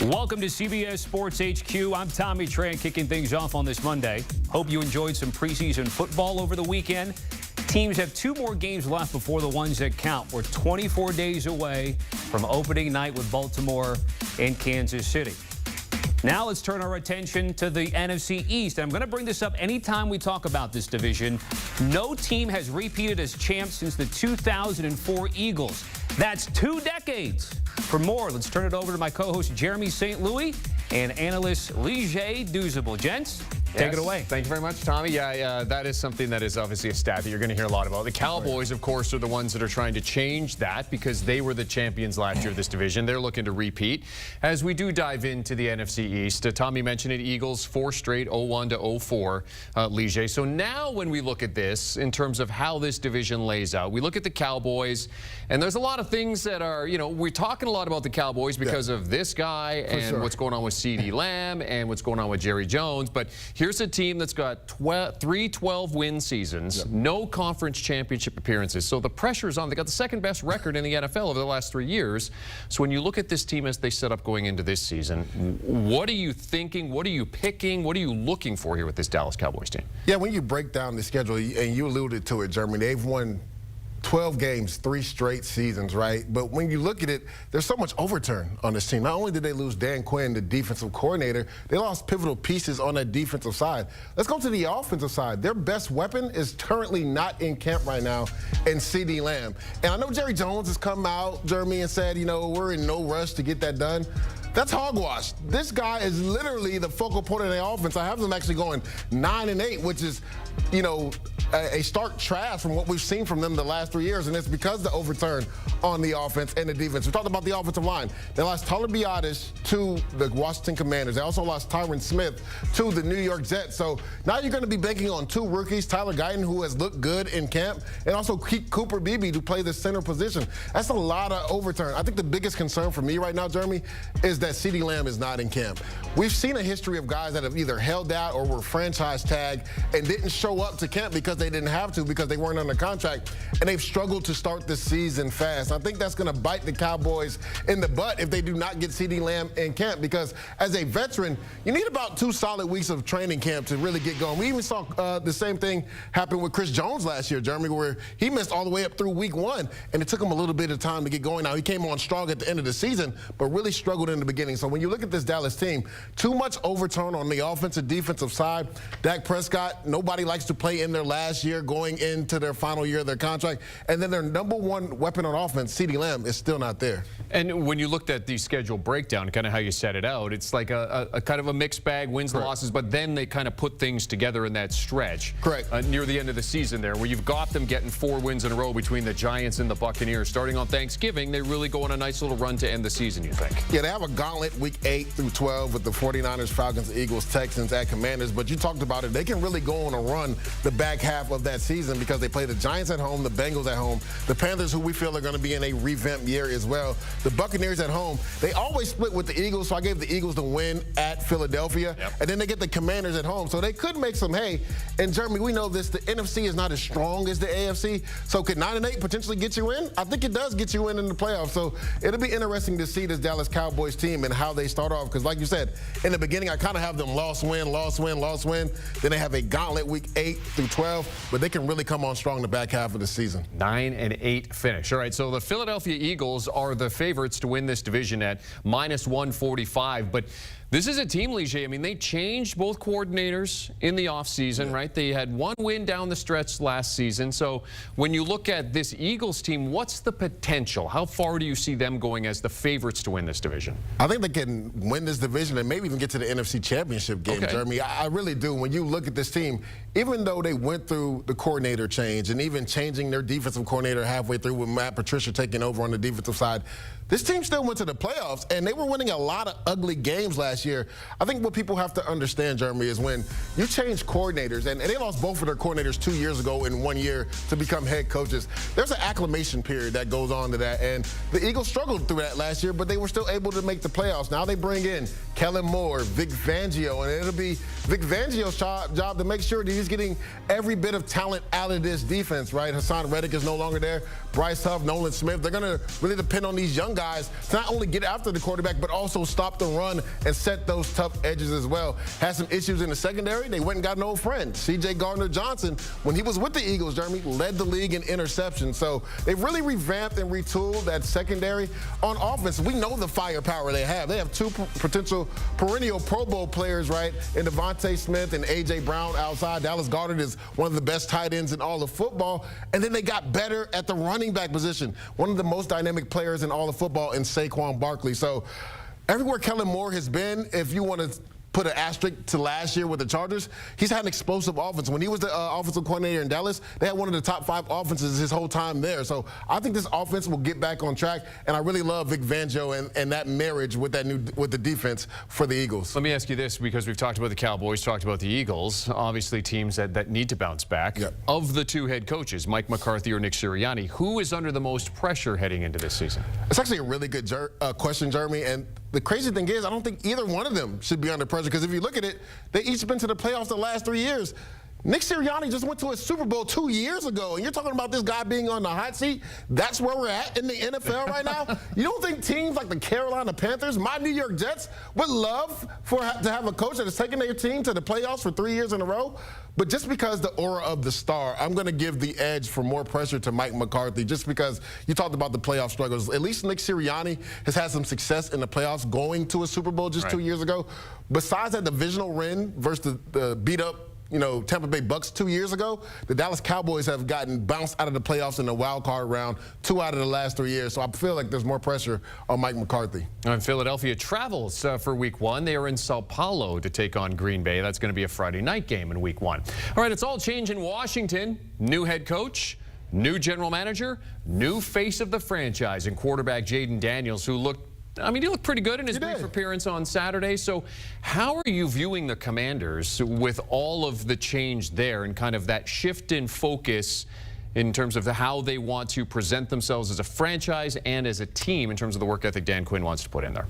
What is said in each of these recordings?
Welcome to CBS Sports HQ. I'm Tommy Tran, kicking things off on this Monday. Hope you enjoyed some preseason football over the weekend. Teams have 2 more games left before the ones that count. We're 24 days away from opening night with Baltimore and Kansas City. Now let's turn our attention to the NFC East. I'm going to bring this up anytime we talk about this division. No team has repeated as champs since the 2004 Eagles. That's 2 decades. For more, let's turn it over to my co-host Jeremy St. Louis and analyst Douzable. Gents, take it away. Thank you very much, Tommy. Yeah, that is something that is obviously a stat that you're going to hear a lot about. The Cowboys, of course, are the ones that are trying to change that because they were the champions last year of this division. They're looking to repeat. As we do dive into the NFC East, Tommy mentioned it, Eagles 4 straight, 0-1 to 0-4, Lige. So now when we look at this in terms of how this division lays out, we look at the Cowboys, and there's a lot of things that are, we're talking a lot about the Cowboys because of this guy and what's going on with CeeDee Lamb and what's going on with Jerry Jones. But here's a team that's got 3 12-win seasons, no conference championship appearances. So the pressure's on. They got the 2nd best record in the NFL over the last 3 years. So when you look at this team as they set up going into this season, what are you thinking? What are you picking? What are you looking for here with this Dallas Cowboys team? Yeah, when you break down the schedule, and you alluded to it, Jeremy, they've won 12 games, 3 straight seasons, right? But when you look at it, there's so much overturn on this team. Not only did they lose Dan Quinn, the defensive coordinator, they lost pivotal pieces on that defensive side. Let's go to the offensive side. Their best weapon is currently not in camp right now in CeeDee Lamb. And I know Jerry Jones has come out, Jeremy, and said, we're in no rush to get that done. That's hogwash. This guy is literally the focal point of the offense. I have them actually going 9-8, which is, a stark trash from what we've seen from them the last 3 years, and it's because the overturn on the offense and the defense. We talked about the offensive line. They lost Tyler Biadasz to the Washington Commanders. They also lost Tyron Smith to the New York Jets. So now you're going to be banking on 2 rookies, Tyler Guyton, who has looked good in camp, and also Cooper Beebe to play the center position. That's a lot of overturn. I think the biggest concern for me right now, Jeremy, is that CeeDee Lamb is not in camp. We've seen a history of guys that have either held out or were franchise tagged and didn't show up to camp because they didn't have to, because they weren't under contract, and they've struggled to start the season fast. I think that's going to bite the Cowboys in the butt if they do not get CeeDee Lamb in camp, because as a veteran, you need about 2 solid weeks of training camp to really get going. We even saw the same thing happen with Chris Jones last year, Jeremy, where he missed all the way up through week 1, and it took him a little bit of time to get going. Now, he came on strong at the end of the season, but really struggled in the beginning. So when you look at this Dallas team, too much overturn on the offensive, defensive side. Dak Prescott, nobody likes to play in their last year going into their final year of their contract. And then their #1 weapon on offense, CeeDee Lamb, is still not there. And when you looked at the schedule breakdown, kind of how you set it out, it's like a kind of a mixed bag, wins, losses, but then they kind of put things together in that stretch. Near the end of the season there, where you've got them getting 4 wins in a row between the Giants and the Buccaneers. Starting on Thanksgiving, they really go on a nice little run to end the season, you think? Yeah, they have a gauntlet week 8 through 12 with the 49ers, Falcons, Eagles, Texans at Commanders, but you talked about it. They can really go on a run the back half of that season because they play the Giants at home, the Bengals at home, the Panthers, who we feel are going to be in a revamped year as well, the Buccaneers at home. They always split with the Eagles, so I gave the Eagles the win at Philadelphia, and then they get the Commanders at home. So they could make some hay. And Jeremy, we know this, the NFC is not as strong as the AFC, so could 9-8 potentially get you in? I think it does get you in the playoffs. So it'll be interesting to see this Dallas Cowboys team and how they start off, because like you said, in the beginning, I kind of have them loss, win, loss, win, loss, win. Then they have a gauntlet week 8 through 12, but they can really come on strong the back half of the season. 9-8 finish. All right, so the Philadelphia Eagles are the favorites to win this division at -145, but this is a team, Lige. I mean, they changed both coordinators in the offseason, right? They had 1 win down the stretch last season. So when you look at this Eagles team, what's the potential? How far do you see them going as the favorites to win this division? I think they can win this division and maybe even get to the NFC Championship game, Jeremy. I really do. When you look at this team, even though they went through the coordinator change and even changing their defensive coordinator halfway through with Matt Patricia taking over on the defensive side, this team still went to the playoffs, and they were winning a lot of ugly games last last year. I think what people have to understand, Jeremy, is when you change coordinators, and they lost both of their coordinators 2 years ago in 1 year to become head coaches, there's an acclimation period that goes on to that. And the Eagles struggled through that last year, but they were still able to make the playoffs. Now they bring in Kellen Moore, Vic Fangio, and it'll be Vic Fangio's job to make sure that he's getting every bit of talent out of this defense, right? Hassan Reddick is no longer there. Bryce Huff, Nolan Smith, they're going to really depend on these young guys to not only get after the quarterback, but also stop the run and set those tough edges as well. Had some issues in the secondary. They went and got an old friend. C.J. Gardner-Johnson, when he was with the Eagles, Jeremy, led the league in interceptions. So they've really revamped and retooled that secondary. On offense, we know the firepower they have. They have two potential perennial Pro Bowl players, right, in Devontae Smith and A.J. Brown outside. Dallas Goedert is one of the best tight ends in all of football. And then they got better at the running back position. One of the most dynamic players in all of football in Saquon Barkley. So everywhere Kellen Moore has been, if you want to put an asterisk to last year with the Chargers, he's had an explosive offense. When he was the offensive coordinator in Dallas, they had one of the top 5 offenses his whole time there. So I think this offense will get back on track, and I really love Vic Fangio and that marriage with the defense for the Eagles. Let me ask you this, because we've talked about the Cowboys, talked about the Eagles, obviously teams that need to bounce back. Yep. Of the 2 head coaches, Mike McCarthy or Nick Sirianni, who is under the most pressure heading into this season? It's actually a really good question, Jeremy, and the crazy thing is I don't think either one of them should be under pressure, because if you look at it, they each been to the playoffs the last 3 years. Nick Sirianni just went to a Super Bowl 2 years ago, and you're talking about this guy being on the hot seat? That's where we're at in the NFL right now? You don't think teams like the Carolina Panthers, my New York Jets, would love to have a coach that has taken their team to the playoffs for 3 years in a row? But just because the aura of the star, I'm going to give the edge for more pressure to Mike McCarthy, just because you talked about the playoff struggles. At least Nick Sirianni has had some success in the playoffs going to a Super Bowl just 2 years ago. Besides that divisional win versus the beat-up Tampa Bay Bucks 2 years ago, the Dallas Cowboys have gotten bounced out of the playoffs in the wild card round 2 out of the last 3 years. So I feel like there's more pressure on Mike McCarthy. And Philadelphia travels for Week 1. They are in Sao Paulo to take on Green Bay. That's going to be a Friday night game in Week 1. All right, it's all change in Washington. New head coach, new general manager, new face of the franchise, and quarterback Jaden Daniels, who looked he looked pretty good in his brief appearance on Saturday. So how are you viewing the Commanders with all of the change there and kind of that shift in focus in terms of how they want to present themselves as a franchise and as a team in terms of the work ethic Dan Quinn wants to put in there?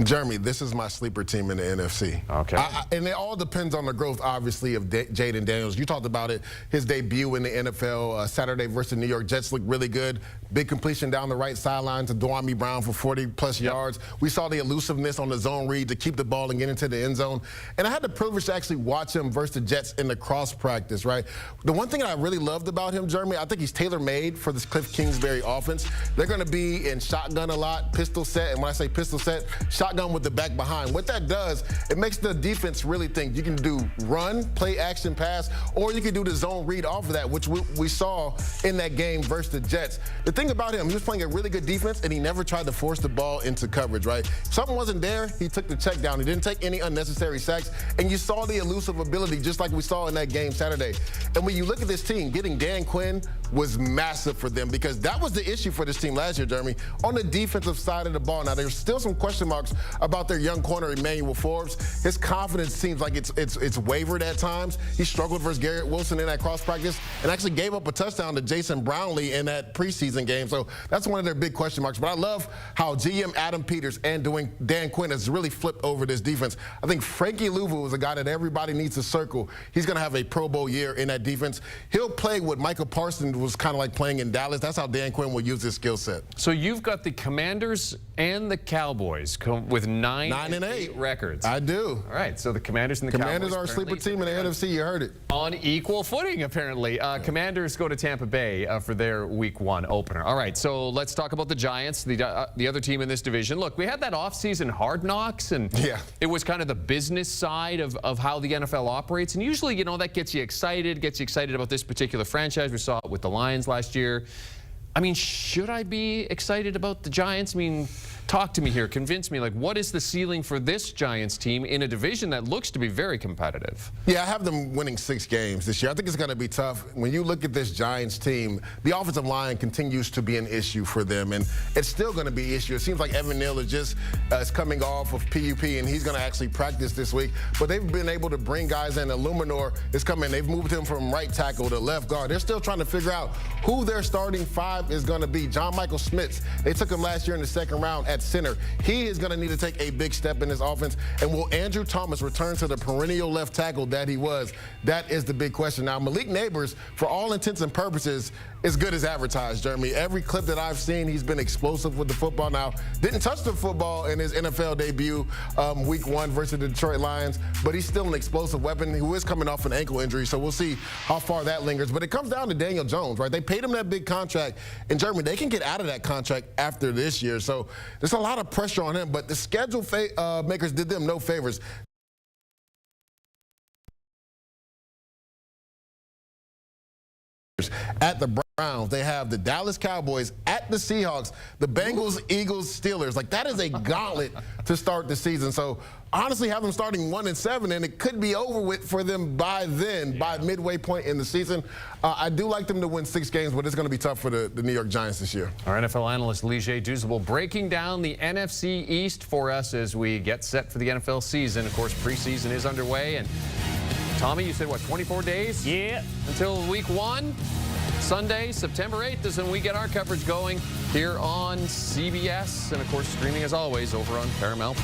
Jeremy, this is my sleeper team in the NFC. Okay. And it all depends on the growth, obviously, of Jaden Daniels. You talked about it. His debut in the NFL Saturday versus the New York Jets looked really good. Big completion down the right sideline to Douzable Brown for 40-plus yards. We saw the elusiveness on the zone read to keep the ball and get into the end zone. And I had the privilege to actually watch him versus the Jets in the cross practice, right? The one thing that I really loved about him, Jeremy, I think he's tailor-made for this Cliff Kingsbury offense. They're going to be in shotgun a lot, pistol set. And when I say pistol set, shotgun with the back behind. What that does, it makes the defense really think you can do run, play action, pass, or you can do the zone read off of that, which we saw in that game versus the Jets. The thing about him, he was playing a really good defense, and he never tried to force the ball into coverage, right? If something wasn't there, he took the check down. He didn't take any unnecessary sacks, and you saw the elusive ability just like we saw in that game Saturday. And when you look at this team, getting Dan Quinn was massive for them, because that was the issue for this team last year, Jeremy, on the defensive side of the ball. Now, there's still some question marks about their young corner, Emmanuel Forbes. His confidence seems like it's wavered at times. He struggled versus Garrett Wilson in that cross practice and actually gave up a touchdown to Jason Brownlee in that preseason game. So that's one of their big question marks. But I love how GM Adam Peters and Dan Quinn has really flipped over this defense. I think Frankie Louvu is a guy that everybody needs to circle. He's going to have a Pro Bowl year in that defense. He'll play what Michael Parsons was kind of like playing in Dallas. That's how Dan Quinn will use his skill set. So you've got the Commanders and the Cowboys with 9-8 records. I do. All right, so the Commanders and the Commanders are a sleeper team in the NFC. You heard it. On equal footing, apparently. Commanders go to Tampa Bay for their Week 1 opener. All right, so let's talk about the Giants, the other team in this division. Look, we had that offseason Hard Knocks, and it was kind of the business side of how the NFL operates. And usually, you know, that gets you excited about this particular franchise. We saw it with the Lions last year. I mean, should I be excited about the Giants? I mean, Talk to me here. Convince me. Like, what is the ceiling for this Giants team in a division that looks to be very competitive? Yeah, I have them winning 6 games this year. I think it's going to be tough. When you look at this Giants team, the offensive line continues to be an issue for them, and it's still going to be an issue. It seems like Evan Neal is coming off of PUP, and he's going to actually practice this week. But they've been able to bring guys in. Illuminor is coming. They've moved him from right tackle to left guard. They're still trying to figure out who their starting 5 is going to be. John Michael Schmitz, they took him last year in the 2nd round at center. He is going to need to take a big step in this offense. And will Andrew Thomas return to the perennial left tackle that he was? That is the big question. Now, Malik Neighbors, for all intents and purposes, is good as advertised, Jeremy. Every clip that I've seen, he's been explosive with the football. Now, didn't touch the football in his NFL debut week 1 versus the Detroit Lions, but he's still an explosive weapon who is coming off an ankle injury, so we'll see how far that lingers. But it comes down to Daniel Jones, right? They paid him that big contract in Germany. They can get out of that contract after this year, so there's a lot of pressure on him, but the schedule makers did them no favors. At the Browns, they have the Dallas Cowboys, at the Seahawks, the Bengals, Eagles, Steelers. Like, that is a gauntlet to start the season. So, honestly, have them starting 1-7, and it could be over with for them by then, by midway point in the season. I do like them to win 6 games, but it's going to be tough for the New York Giants this year. Our NFL analyst, Douzable, breaking down the NFC East for us as we get set for the NFL season. Of course, preseason is underway, and Tommy, you said, what, 24 days? Yeah. Until week 1? Sunday, September 8th is when we get our coverage going here on CBS. And, of course, streaming as always over on Paramount+.